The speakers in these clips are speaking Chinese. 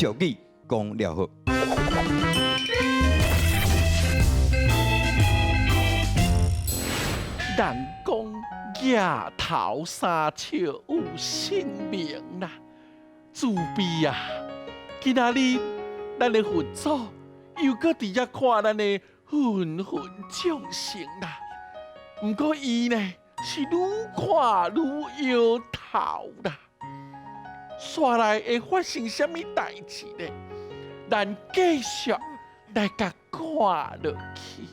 俗语讲了好。人讲野头三笑有性命啦，自闭啊！今仔日咱的佛祖又搁伫遐看咱的芸芸众生啦。不过伊呢是愈看愈摇头啦。煞来会发生什么代志呢？咱继续来甲看落去。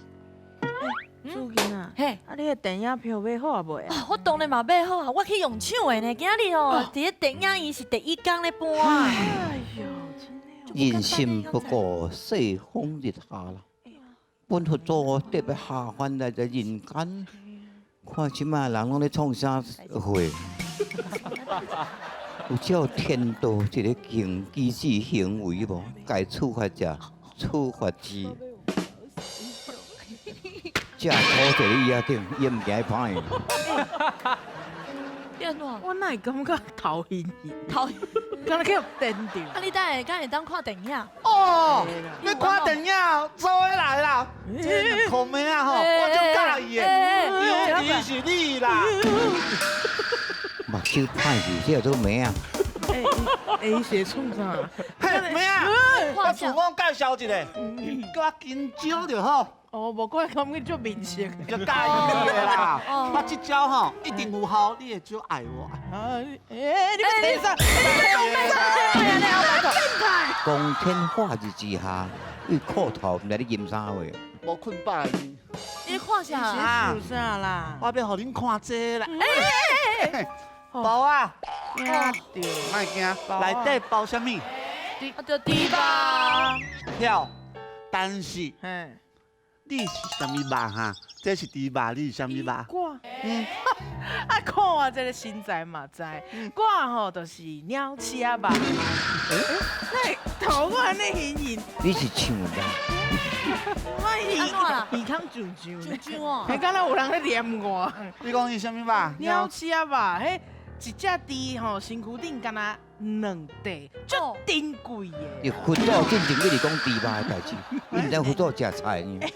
主囡啊，嘿，啊，你的电影票买好啊未啊？我当然嘛买好啊，我去用抢的呢。今日哦，伫咧电影院是第一天咧播啊。哎呦，真的人心不过世风日下啦，本佛祖特别下凡来在人间，看即卖人拢咧创啥货？有照天道一个行机制行为无？该处罚者处罚之。这土地伊遐顶，伊唔惊歹。你安怎？我哪会感觉头晕晕？头，敢若去电着？啊，你等下敢会当看电影？哦，你看电影做回来啦，这个口妹啊吼，我就介意的，尤其是你啦。目睭歹去，这做咩啊？哎，写创啥？嘿，妹啊，我看相。自我介绍一个，叫我金蕉就好，哦，无怪感觉足明显。就介意你的啦。哦我这招吼一定有效，你会就爱我。啊，哎，你个第三，光天化日之下，为裤头唔知你吟啥话？无困饱的你，你看啥？啊写啥啦？我要互恁看这啦。哦包啊，惊着，莫惊，内底包什么？啊，就猪吧。票，但是嘿，你是什么肉哈？这是猪肉，你是什么肉？我，啊，看我这个身材嘛知，我吼就是鸟鼠啊吧。那头我安尼圆圆，你是唱的，安怎啦我耳康啾啾呢。啾哦。迄敢若有人咧念我。你讲伊什么肉？鸟鼠啊吧，迄一只猪吼身躯顶敢若两块，足珍贵你的。佛祖进前你是讲猪肉的代志，你唔知佛祖食菜呢？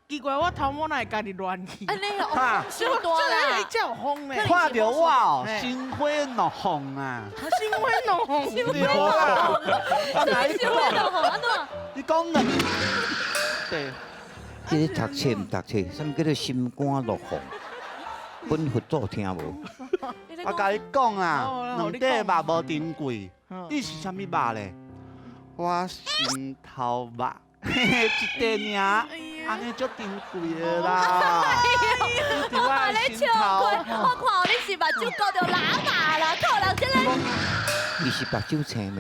奇怪，我头毛哪会家己乱去？安尼哈哦，伤大啦。这有风呢，看到我哦，嘿心花怒放啊！心花怒放，对啊，我哪一伤大个？吼，安怎？你讲两，对，这读册唔读册，什么叫做心肝怒放？本佛祖听无？我甲你讲啊，哦两块肉无珍贵，嗯你是什么肉咧？我心头肉，嘿嘿，一块尔，安尼足珍贵的啦。你伫我的心头，我看你是目睭勾着喇嘛啦，靠人真个。伊是目睭青命，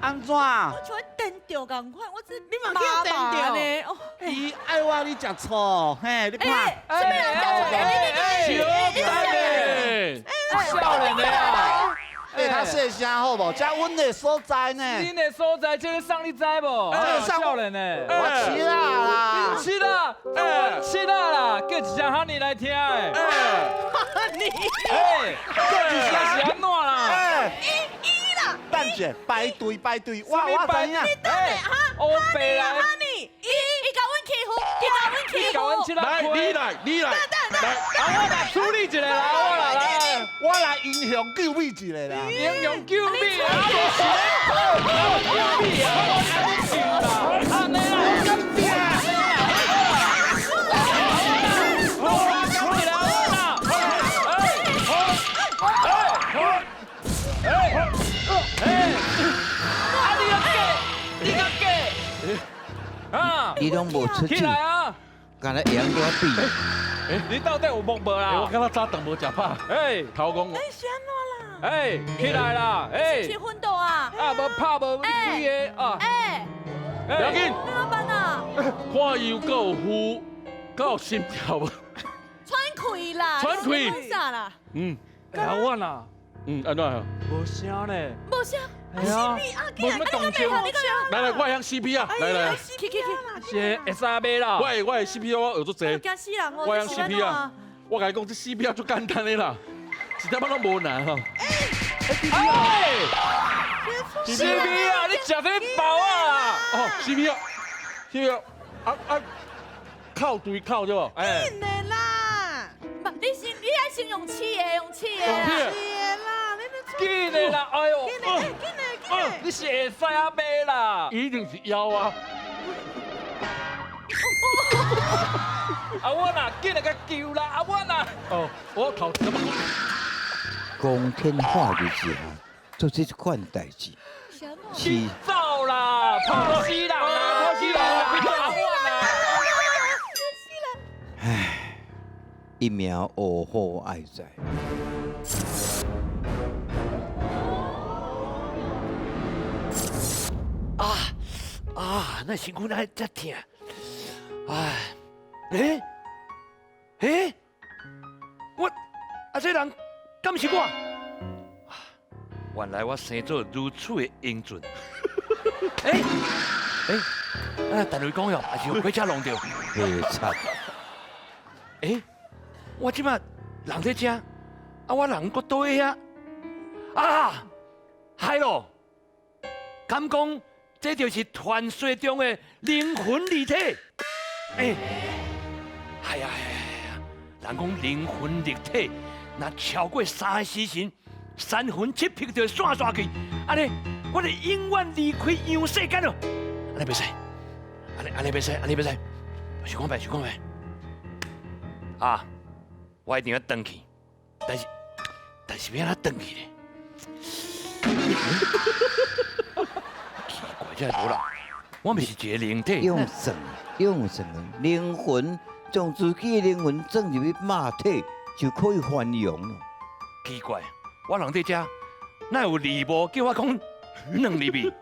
安怎？我像电着共款，我这你嘛去电着呢？哦，伊爱我你食醋，嘿，你看，什么人讲出来？小蛋少年的啊！哎，较细声好无？遮阮的所在呢，恁的所在，这个上你知无？这个上少年呢？我吃啦。是啦，是啦，叫一声喊你来听的。哎，叫一声是安怎啦？哎，等者排队，我知影。哎，乌白来，伊甲阮欺负，伊甲阮欺甲阮负。七来，你来，我来处理一下啦，我来。我来英雄救美一个啦。英雄救命啊！救命啊！安尼啦，啊！你拢无出手，起来啊！干那样多比，你到底有木无我啦？刚刚早顿无食饱，哎头讲哎，是安怎啦？哎，起来啦！哎去，昏倒啊！啊无拍无规个啊！哎，不要紧，你老板啊，看伊有够有呼，够有心跳无？喘气啦，喘气你是啥啦？台湾啦，安怎样？无声咧，无声，哎呀，无什么动静，来，我向 CP 啊，来，去，是会使买啦。我的 CP 我学足济，惊死人哦！我向 CP 啊，我甲你讲，这 CP 啊足简单的啦，一点仔拢无难哈。哎，是咪啊？你食什么包啊？哦，是咪啊？是咪啊？靠对靠对不？哎，紧的啦，不，你爱先用气的，用气的啦。用气的是啦，你咧出紧的啦，哎呦，紧的，紧的。你是会使啊买啦？一定是腰啊！啊我呐，紧来甲救啦！啊我呐，哦，我靠，怎么？光天化日之下做这款代志，是走啦，破死人啦，破死人啦！啊我呐。唉，一苗恶火爱在。那身躯哪会遮痛？哎，我这人敢是我？原来我生做如此的英俊。单位讲哟，还是有火车弄着。黑惨，我即摆人在遮，我人搁倒喺遐，嗨咯！敢讲这就是传说中的灵魂离体？人讲灵魂离体，若超过3个时辰，3魂7魄就会散去，安尼我就永远离开阳世间咯。安尼袂使，安尼袂使，安尼袂使，想看觅。我一定要回去，但是要安怎回去呢？奇怪，这无啦，我咪是一个灵体。用神灵魂，将自己的灵魂装入去肉体，就可以还阳了。奇怪，我人在遮，哪有字幕叫我讲2字味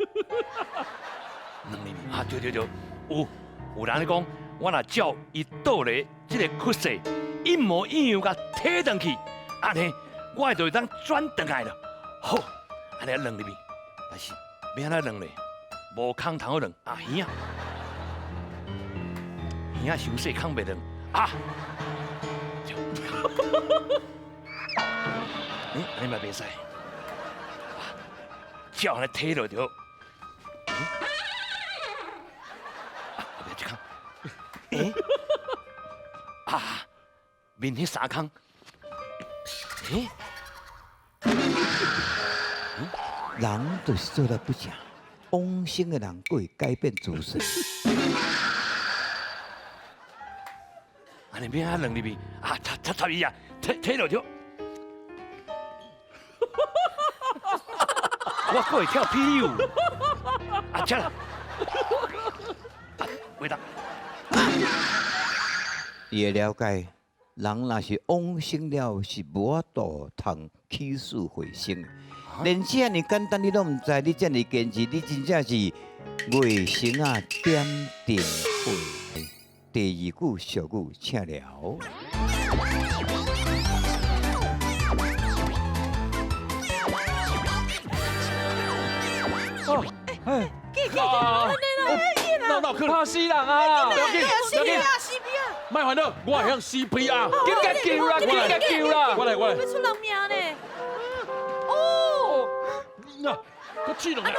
？2字味对，有人咧讲，我若照伊倒来这个窟窿，一模一样甲摕转去，安尼我就会当转转来了。好，安尼2字味，但是要安怎2呢？无空通2耳耳伤细空袂2安尼嘛袂使，照安尼摕落着。后壁一空，面迄3空，人就是做得不正，往生的人会改变自身。安尼变啊2字味，插伊啊，摕落着。我可会跳 PU，吃啦，回答。伊会了解，人若是往生了，是无法度通起死回生的。连这样简单你都唔知，你这样坚持，你真正是外省啊点定会。第2句俗语，请了。闹去怕死人啊！要紧，CPR，卖烦恼，我会向 CPR，紧甲救啦，紧甲救啦！我来。会出人命呢。那，我气动了。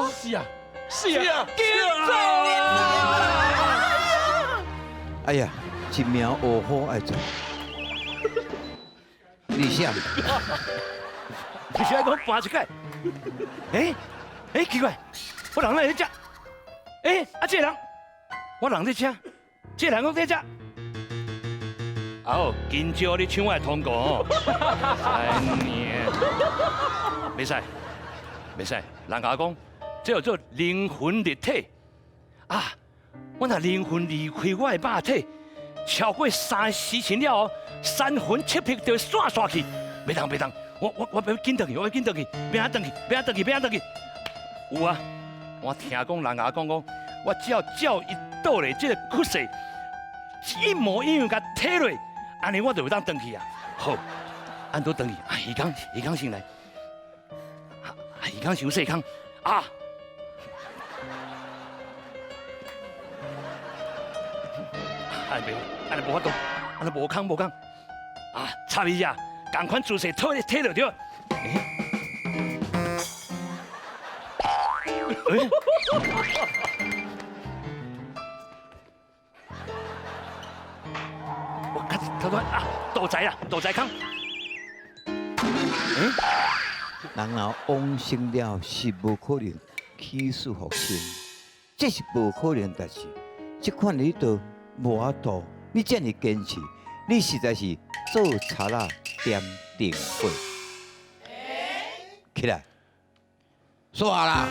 是啊，紧走啦！哎呀，一苗恶火爱在。你想？你是爱讲搬一盖？奇怪，我人在遮。这人，我人在遮，这人我在遮。今朝你抢我的通告哦！袂使，人甲我讲，这叫做灵魂离体我若灵魂离开我的肉体，超过3时辰了后，3魂7魄就会散去，袂当，我要紧倒去，变转去。有啊，我听讲人甲我讲，我只要照伊倒来这个窟窿，一模一样甲摕落，安尼我就会当转去啊。好，按倒转去，鱼缸醒来，鱼缸伤细空安尼无法度，安尼无空插伊啊，赶快姿势摕落着。我看他说啊，豆仔啦，豆仔康。人若往生了是无可能起死复生，这是无可能的事。这款你都无法度，你这样坚持，你实在是做贼仔点定会。起来，说好啦。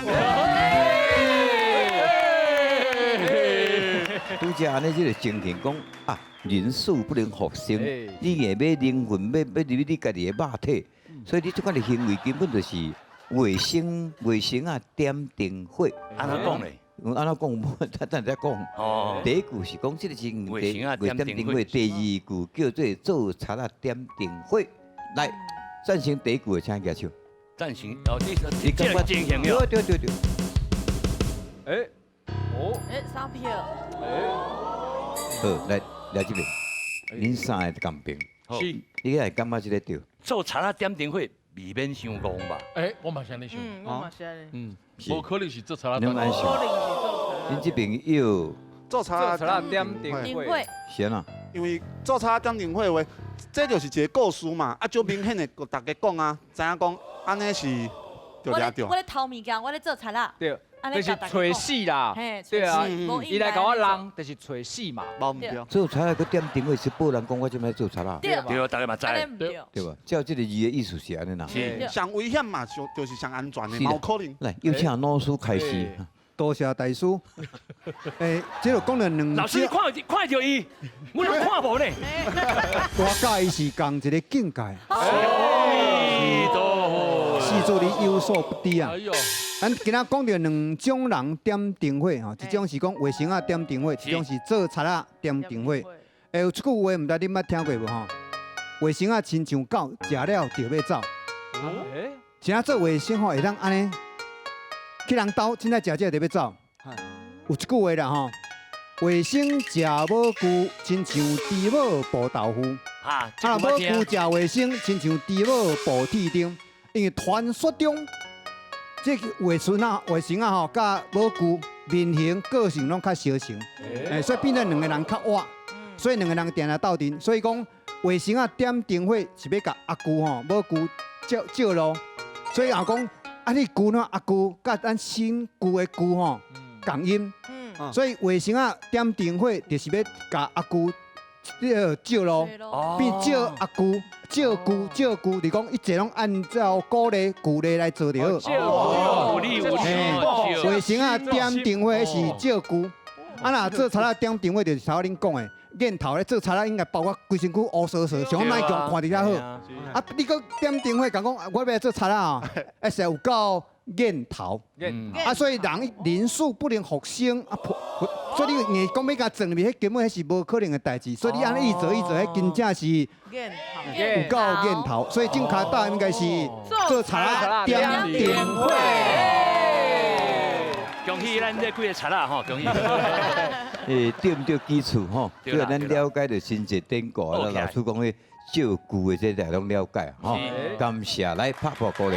拄则安尼即个情形讲啊，人死不能复生，你硬要灵魂要入你家己的肉体，所以你即款的行为根本就是卫生啊点定会。安怎讲咧？安怎讲？咱再讲。哦，第一句是讲这个是卫生啊点定会第二句叫做做贼仔点定会。来，赞成第一句的请举手。暂行哦，你这个情形了。对。哎，哦，哎，三票，好，来这边，恁三个共平，好，你会感觉这个对？做贼仔点定会未免伤戆吧？哎，我嘛想你想，我嘛是安尼，嗯，无可能是做查拉你们安想？可能是做恁这边有做茶做茶点定定会，是啊，因为做茶点定会的话，这就是一个故事嘛，啊，就明显的，大家讲啊，知影讲，安尼是就抓着我。咧偷物件，我咧做菜啦，对，安尼就是找死啦。嘿，对啊，无伊来甲我人就是找死嘛。冇唔对，做茶个点定位是报人讲我这边做茶啦，对，对，大家嘛知。安尼唔对，对吧？照这个字的意思是安尼啦。是，上危险嘛，就是上安全的，是啦冇可能。来，有请老师开始。多谢大师。这就讲了两老师看到伊，我都看无呢。我甲伊是共一个境界，是多。是做你有所不知啊哎。呦，咱今仔讲到两种人点定会吼，一种是讲卫生啊点定会，一种是做贼仔点定会。有一句话毋知恁捌听过无吼？卫生啊亲像狗，食了就要走。哎，啥做卫生吼会当安尼？去人兜，凊彩食这就要走。有一句话啦吼，卫生食母牛，亲像猪母抱豆腐。啊，啊，母牛食卫生，亲像猪母抱铁钉。因为传说中，这卫生啊，吼，甲母牛面型、个性拢较相像，所以变成两个人较活，所以两个人定来斗阵。所以讲，卫生啊点定会是要甲阿牛吼，母牛照路。所以也讲，啊你牛呢，阿牛甲咱新牛的牛吼共音。所以卫生啊点定会就是要甲阿牛照路，变照阿牛。照顾，你讲一切拢按照鼓励来做就好。有理有理。卫生啊点定会是照顾，啊若做茶仔点定会就是头恁讲的，念头咧做茶仔应该包括规身躯乌索索，上歹强看得较好。啊，你讲点定会讲我要做茶仔哦，会是有够念头。啊，所以人数不能复生啊，所以你硬讲要甲装入去，迄根本迄是无可能的代志。所以你安尼一做，迄真正是有够念头。所以正确答案应该是做茶仔点定会。恭喜咱这几个贼仔吼，恭喜！对唔对基础吼？所以咱了解到先一典故，老师讲的照顾的这个拢了解吼。感谢，来拍鼓鼓励。